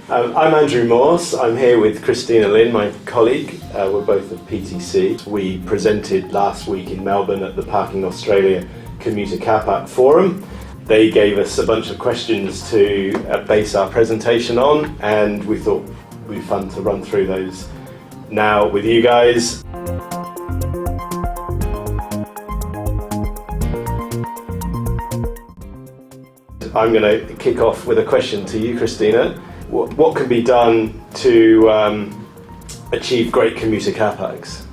I'm Andrew Morse. I'm here with Cristina Lynn, my colleague. We're both at PTC. We presented last week in Melbourne at the Parking Australia Commuter Car Park Forum. They gave us a bunch of questions to base our presentation on, and we thought it would be fun to run through those now with you guys. I'm going to kick off with a question to you, Cristina. What can be done to achieve great commuter car parks?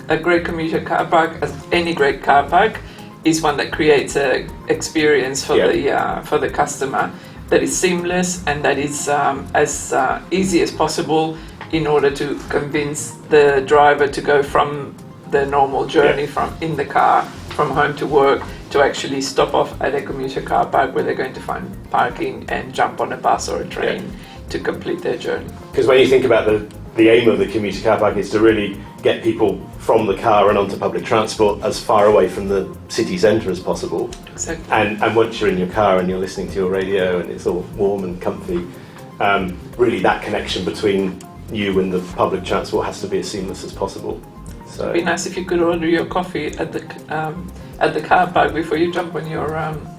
A great commuter car park, as any great car park, is one that creates an experience for the customer that is seamless and that is as easy as possible in order to convince the driver to go from the normal journey from in the car from home to work to actually stop off at a commuter car park where they're going to find parking and jump on a bus or a train to complete their journey. Because when you think about the aim of the commuter car park is to really get people from the car and onto public transport as far away from the city centre as possible. Exactly. And once you're in your car and you're listening to your radio and it's all warm and comfy, really that connection between you and the public transport has to be as seamless as possible. So it'd be nice if you could order your coffee at the car park before you jump on your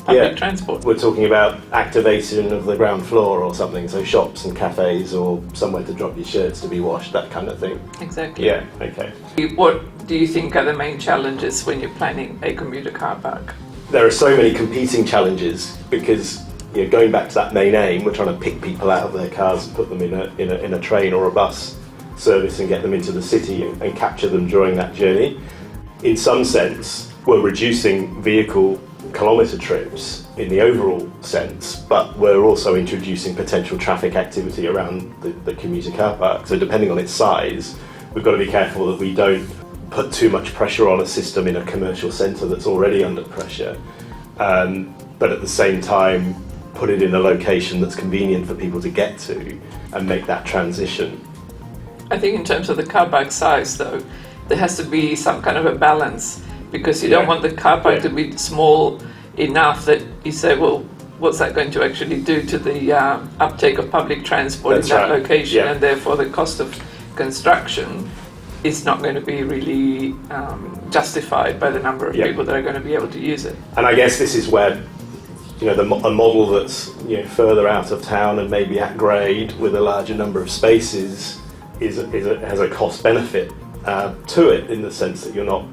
public transport. We're talking about activation of the ground floor or something, so shops and cafes or somewhere to drop your shirts to be washed, that kind of thing. Exactly. Yeah, okay. What do you think are the main challenges when you're planning a commuter car park? There are so many competing challenges because going back to that main aim, we're trying to pick people out of their cars and put them in a train or a bus service and get them into the city and capture them during that journey. In some sense, we're reducing vehicle kilometre trips in the overall sense, but we're also introducing potential traffic activity around the commuter car park. So depending on its size, we've got to be careful that we don't put too much pressure on a system in a commercial centre that's already under pressure, but at the same time put it in a location that's convenient for people to get to and make that transition. I think in terms of the car park size though, there has to be some kind of a balance, because you don't want the car park to be small enough that you say, well, what's that going to actually do to the uptake of public transport in that location, and therefore the cost of construction is not going to be really justified by the number of people that are going to be able to use it. And I guess this is where a model that's further out of town and maybe at grade with a larger number of spaces has a cost benefit to it, in the sense that you're not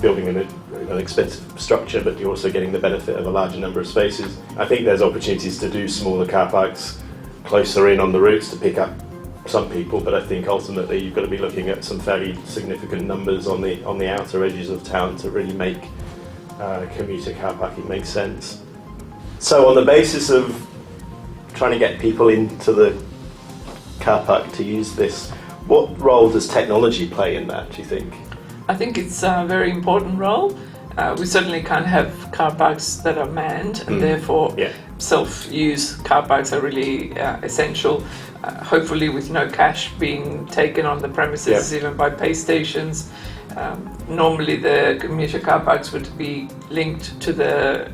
building an expensive structure, but you're also getting the benefit of a larger number of spaces. I think there's opportunities to do smaller car parks closer in on the routes to pick up some people, but I think ultimately you've got to be looking at some fairly significant numbers on the outer edges of town to really make commuter car parking make sense. So on the basis of trying to get people into the car park to use this, what role does technology play in that, do you think? I think it's a very important role. We certainly can't have car parks that are manned, and therefore self-use car parks are really essential, hopefully with no cash being taken on the premises, even by pay stations. Normally the commuter car parks would be linked to the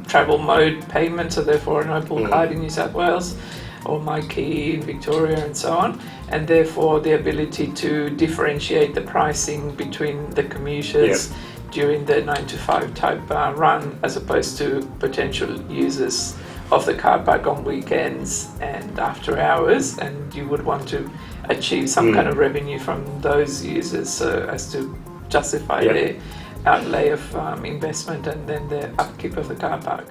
travel mode payment, so therefore an Opal card in New South Wales or My Key in Victoria and so on, and therefore the ability to differentiate the pricing between the commuters during the 9 to 5 type run, as opposed to potential users of the car park on weekends and after hours, and you would want to achieve some kind of revenue from those users so as to justify their outlay of investment and then the upkeep of the car park.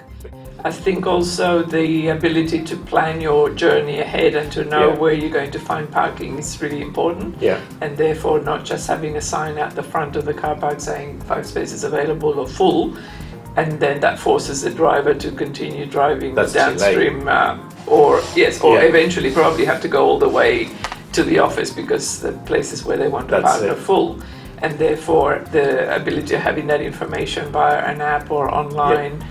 I think also the ability to plan your journey ahead and to know where you're going to find parking is really important. And therefore not just having a sign out the front of the car park saying 5 spaces available or full, and then that forces the driver to continue driving downstream or eventually probably have to go all the way to the office because the places where they want to park are full. And therefore the ability of having that information via an app or online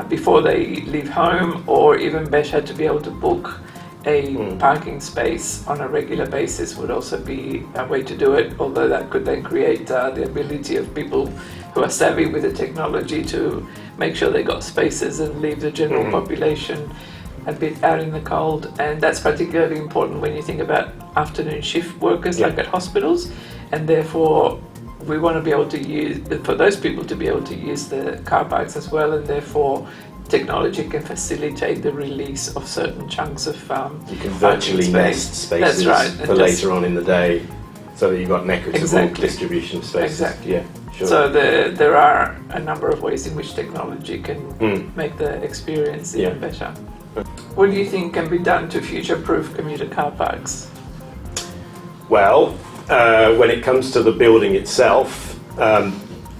before they leave home, or even better to be able to book a parking space on a regular basis would also be a way to do it, although that could then create the ability of people who are savvy with the technology to make sure they got spaces and leave the general population a bit out in the cold, and that's particularly important when you think about afternoon shift workers like at hospitals, and therefore we want to be able to use, for those people to be able to use the car parks as well, and therefore technology can facilitate the release of certain chunks of you can virtually nest spaces for later on in the day, so that you've got an equitable distribution of spaces. Exactly. Yeah, sure. So there are a number of ways in which technology can make the experience even better. What do you think can be done to future-proof commuter car parks? Well, when it comes to the building itself,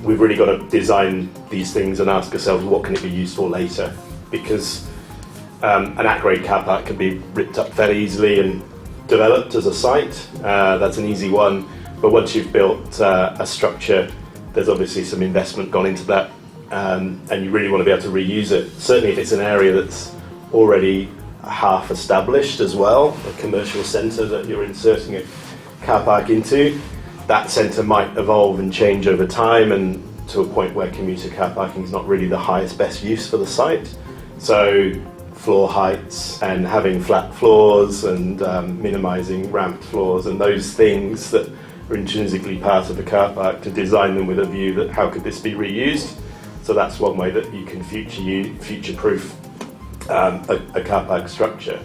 we've really got to design these things and ask ourselves what can it be used for later, because an at-grade car park can be ripped up fairly easily and developed as a site. That's an easy one, but once you've built a structure, there's obviously some investment gone into that, and you really want to be able to reuse it. Certainly if it's an area that's already half established as well, a commercial centre that you're inserting a car park into, that centre might evolve and change over time, and to a point where commuter car parking is not really the highest best use for the site. So floor heights and having flat floors and minimising ramped floors and those things that are intrinsically part of the car park, to design them with a view that how could this be reused. So that's one way that you can future-proof a car park structure.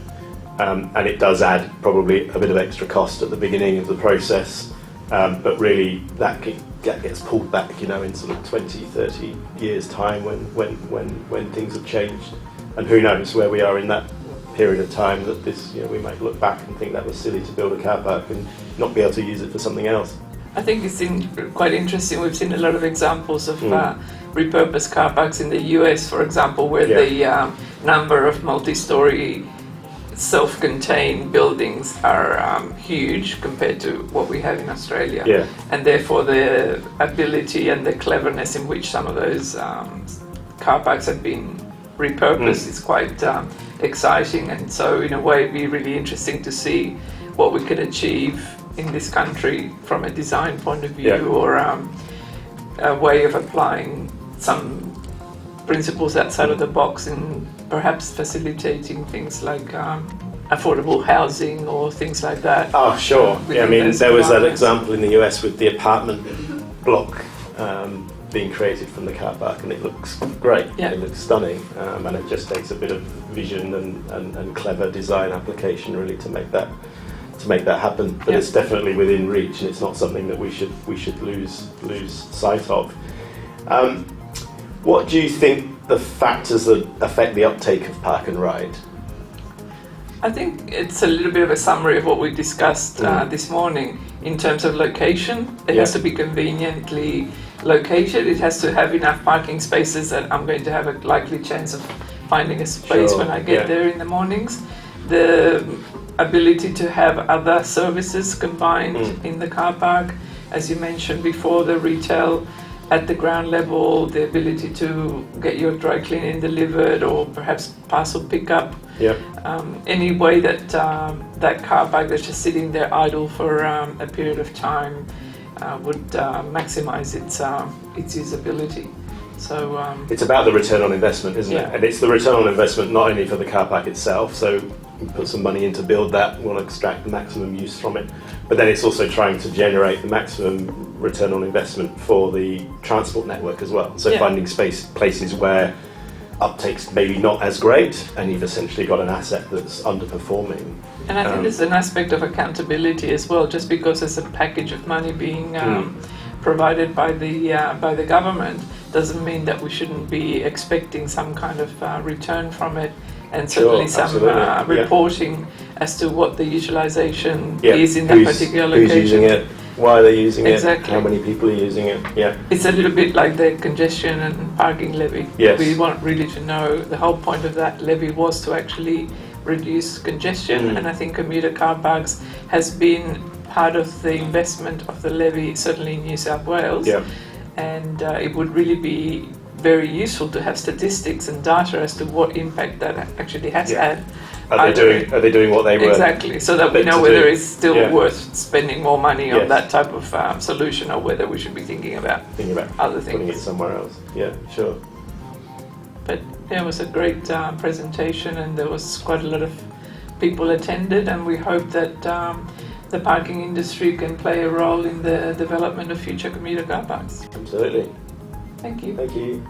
And it does add probably a bit of extra cost at the beginning of the process, but really that gets pulled back, in sort of 20, 30 years time when things have changed. And who knows where we are in that period of time that this, we might look back and think that was silly to build a car park and not be able to use it for something else. I think it's quite interesting. We've seen a lot of examples of repurposed car parks in the US, for example, where the number of multi-story self-contained buildings are huge compared to what we have in Australia. Yeah. And therefore the ability and the cleverness in which some of those car parks have been repurposed is quite exciting. And so in a way it'd be really interesting to see what we can achieve in this country from a design point of view, or a way of applying some principles outside of the box and perhaps facilitating things like affordable housing or things like that. Oh, sure. Yeah, I mean, there was that example in the US with the apartment block being created from the car park, and it looks great. Yeah. It looks stunning, and it just takes a bit of vision and clever design application really to make that happen. But it's definitely within reach, and it's not something that we should lose sight of. What do you think the factors that affect the uptake of park and ride? I think it's a little bit of a summary of what we discussed this morning. In terms of location, it has to be conveniently located. It has to have enough parking spaces that I'm going to have a likely chance of finding a space when I get there in the mornings. The ability to have other services combined in the car park, as you mentioned before, the retail at the ground level, the ability to get your dry cleaning delivered or perhaps parcel pickup. Any way that that car park that's just sitting there idle for a period of time would maximise its usability. So it's about the return on investment, isn't it? And it's the return on investment not only for the car park itself, so we put some money in to build that, we want to extract the maximum use from it, but then it's also trying to generate the maximum return on investment for the transport network as well. So finding places where uptake's maybe not as great, and you've essentially got an asset that's underperforming. And I think there's an aspect of accountability as well. Just because there's a package of money being provided by the government doesn't mean that we shouldn't be expecting some kind of return from it, and certainly some reporting as to what the utilisation is in that particular location. Who's using it? Why are they using it? How many people are using it? It's a little bit like the congestion and parking levy. We want really to know. The whole point of that levy was to actually reduce congestion, and I think commuter car parks has been part of the investment of the levy, certainly in New South Wales. And it would really be very useful to have statistics and data as to what impact that actually has had. Are they doing what they were? Exactly, so that we know whether it's still worth spending more money on that type of solution, or whether we should be thinking about other things. Putting it somewhere else. Yeah, sure. But yeah, it was a great presentation, and there was quite a lot of people attended, and we hope that the parking industry can play a role in the development of future commuter car parks. Absolutely. Thank you. Thank you.